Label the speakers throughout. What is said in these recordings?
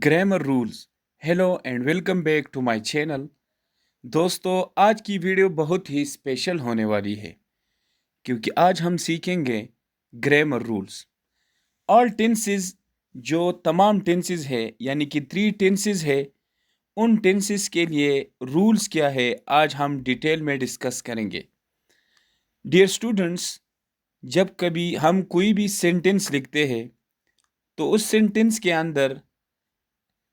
Speaker 1: Grammar rules. Hello and welcome back to my channel. दोस्तों, आज की वीडियो बहुत ही स्पेशल होने वाली है क्योंकि आज हम सीखेंगे ग्रामर रूल्स। ऑल टेंसेस, जो तमाम टेंसेस है यानी कि 3 टेंसेस है, उन टेंसेस के लिए रूल्स क्या है आज हम डिटेल में डिस्कस करेंगे। डियर स्टूडेंट्स, जब कभी हम कोई भी सेंटेंस लिखते हैं तो उस सेंटेंस के अंदर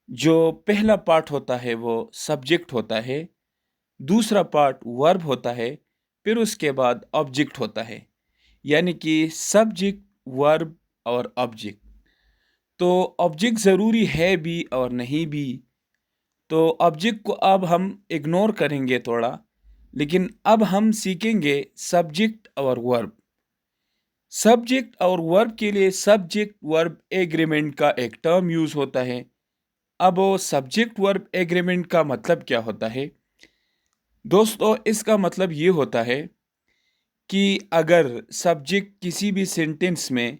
Speaker 1: जो पहला पार्ट होता है वो सब्जेक्ट होता है, दूसरा पार्ट वर्ब होता है, फिर उसके बाद ऑब्जेक्ट होता है, यानी कि सब्जेक्ट, वर्ब और ऑब्जेक्ट। तो ऑब्जेक्ट ज़रूरी है भी और नहीं भी। तो ऑब्जेक्ट को अब हम इग्नोर करेंगे थोड़ा, लेकिन अब हम सीखेंगे सब्जेक्ट और वर्ब। सब्जेक्ट और वर्ब के लिए सब्जेक्ट वर्ब एग्रीमेंट का एक टर्म यूज़ होता है। अब वो सब्जेक्ट वर्ब एग्रीमेंट का मतलब क्या होता है? दोस्तों, इसका मतलब ये होता है कि अगर सब्जेक्ट किसी भी सेंटेंस में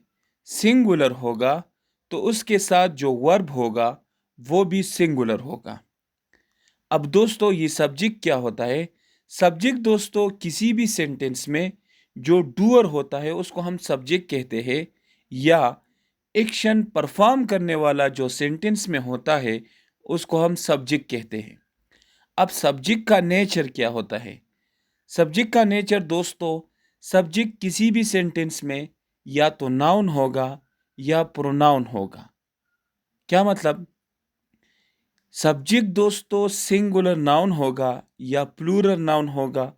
Speaker 1: सिंगुलर होगा तो उसके साथ जो वर्ब होगा वो भी सिंगुलर होगा। अब दोस्तों, ये सब्जेक्ट क्या होता है? सब्जेक्ट दोस्तों किसी भी सेंटेंस में जो डूअर होता है उसको हम सब्जेक्ट कहते हैं, या एक्शन परफॉर्म करने वाला जो सेंटेंस में होता है उसको हम सब्जेक्ट कहते हैं। अब सब्जेक्ट का नेचर क्या होता है? सब्जेक्ट का नेचर दोस्तों, सब्जेक्ट किसी भी सेंटेंस में या तो नाउन होगा या प्रोनाउन होगा। क्या मतलब? सब्जेक्ट दोस्तों सिंगुलर नाउन होगा या प्लूरल नाउन होगा।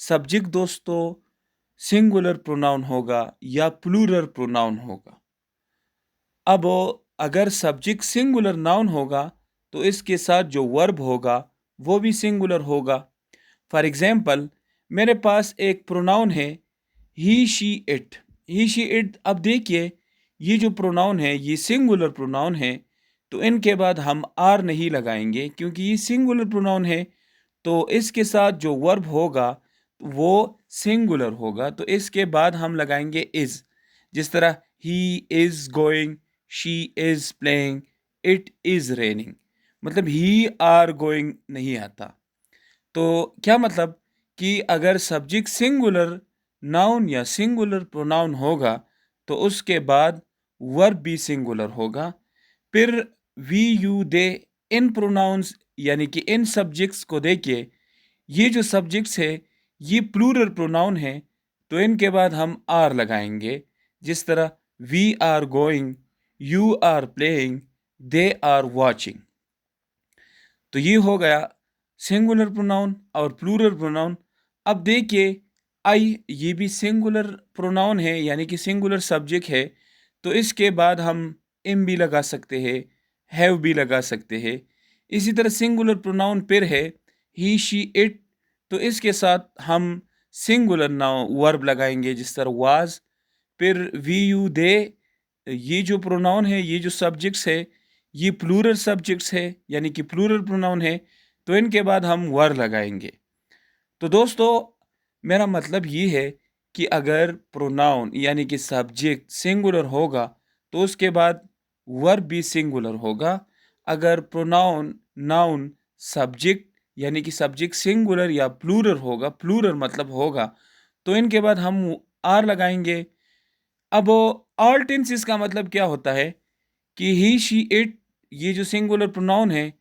Speaker 1: सब्जेक्ट दोस्तों सिंगुलर प्रोनाउन होगा या प्लूरल प्रोनाउन होगा। अब अगर सब्जेक्ट सिंगुलर नाउन होगा तो इसके साथ जो वर्ब होगा वो भी सिंगुलर होगा। फॉर एग्जाम्पल, मेरे पास एक प्रोनाउन है he she it. He she it, अब देखिए, ये जो प्रोनाउन है ये सिंगुलर प्रोनाउन है, तो इनके बाद हम आर नहीं लगाएंगे क्योंकि ये सिंगुलर प्रोनाउन है। तो इसके साथ जो वर्ब होगा वो सिंगुलर होगा, तो इसके बाद हम लगाएंगे इज। जिस तरह he is going, she is playing, it is raining. मतलब ही आर गोइंग नहीं आता। तो क्या मतलब कि अगर सब्जेक्ट सिंगुलर नाउन या सिंगुलर प्रोनाउन होगा तो उसके बाद वर्ब भी सिंगुलर होगा। फिर वी यू दे, इन प्रोनाउंस यानी कि इन सब्जेक्ट्स को देखिए, ये जो सब्जेक्ट्स है ये प्लूरल प्रोनाउन है, तो इनके बाद हम आर लगाएंगे। जिस तरह we are going, you are playing, they are watching. तो ये हो गया सिंगुलर प्रोनाउन और प्लूरल प्रोनाउन। अब देखिए, आई ये भी सिंगुलर प्रोनाउन है यानी कि सिंगुलर सब्जेक्ट है, तो इसके बाद हम एम भी लगा सकते हैं, हैव भी लगा सकते हैं। इसी तरह सिंगुलर प्रोनाउन फिर है ही शी इट, तो इसके साथ हम सिंगुलर नाउन वर्ब लगाएंगे जिस तरह वाज। फिर वी यू दे, ये जो प्रोनाउन है, ये जो सब्जेक्ट्स है, ये प्लूरल सब्जेक्ट्स है यानी कि प्लूरल प्रोनाउन है, तो इनके बाद हम वर लगाएंगे। तो दोस्तों, मेरा मतलब ये है कि अगर प्रोनाउन यानी कि सब्जेक्ट सिंगुलर होगा तो उसके बाद वर्ब भी सिंगुलर होगा। अगर प्रोनाउन, नाउन, सब्जेक्ट यानी कि सब्जेक्ट सिंगुलर या प्लूरल होगा, प्लूरल मतलब होगा, तो इनके बाद हम आर लगाएंगे। अब ऑल टेंसेस का मतलब क्या होता है कि ही शी इट, ये जो सिंगुलर प्रोनाउन है,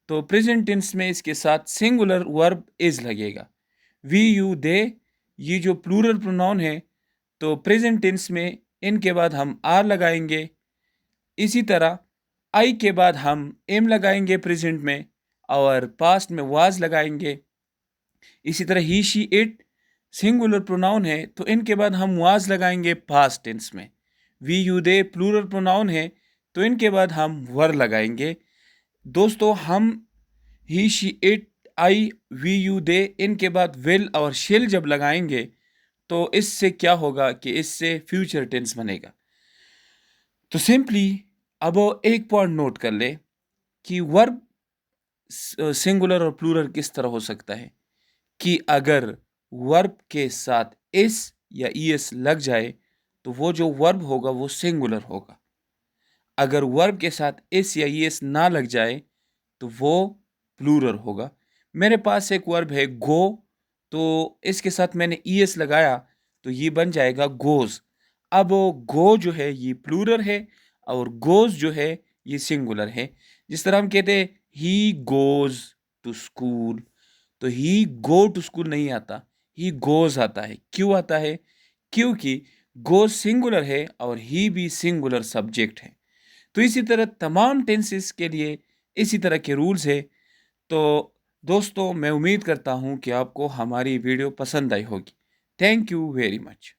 Speaker 1: तो प्रेजेंट टेंस में इसके साथ सिंगुलर वर्ब इज लगेगा। वी यू दे, ये जो प्लूरल प्रोनाउन है, तो प्रेजेंट टेंस में इनके बाद हम आर लगाएंगे। इसी तरह आई के बाद हम एम लगाएंगे प्रेजेंट में, और पास्ट में वाज लगाएंगे। इसी तरह he she it singular pronoun है, तो इनके बाद हम वाज लगाएंगे पास्ट टेंस में। We you they plural pronoun है, तो इनके बाद हम वर लगाएंगे। दोस्तों, हम he she it, I, we you they, इनके बाद विल और शिल जब लगाएंगे तो इससे क्या होगा कि इससे फ्यूचर टेंस बनेगा। तो सिंपली अब वो एक पॉइंट नोट कर ले कि वर्ब सिंगुलर और प्लूरल किस तरह हो सकता है कि अगर वर्ब के साथ एस या ईएस लग जाए तो वो जो वर्ब होगा वो सिंगुलर होगा। अगर वर्ब के साथ एस या ईएस ना लग जाए तो वो प्लूरल होगा। मेरे पास एक वर्ब है गो, तो इसके साथ मैंने ईएस लगाया तो ये बन जाएगा गोज। अब गो जो है ये प्लूरल है और गोज जो है ये सिंगुलर है। जिस तरह हम कहते हैं ही गोज टू स्कूल, तो ही गो टू स्कूल नहीं आता, ही गोज आता है। क्यों आता है? क्योंकि गोज सिंगुलर है और ही भी सिंगुलर सब्जेक्ट है। तो इसी तरह तमाम टेंसेस के लिए इसी तरह के रूल्स है। तो दोस्तों, मैं उम्मीद करता हूँ कि आपको हमारी वीडियो पसंद आई होगी। Thank you very much.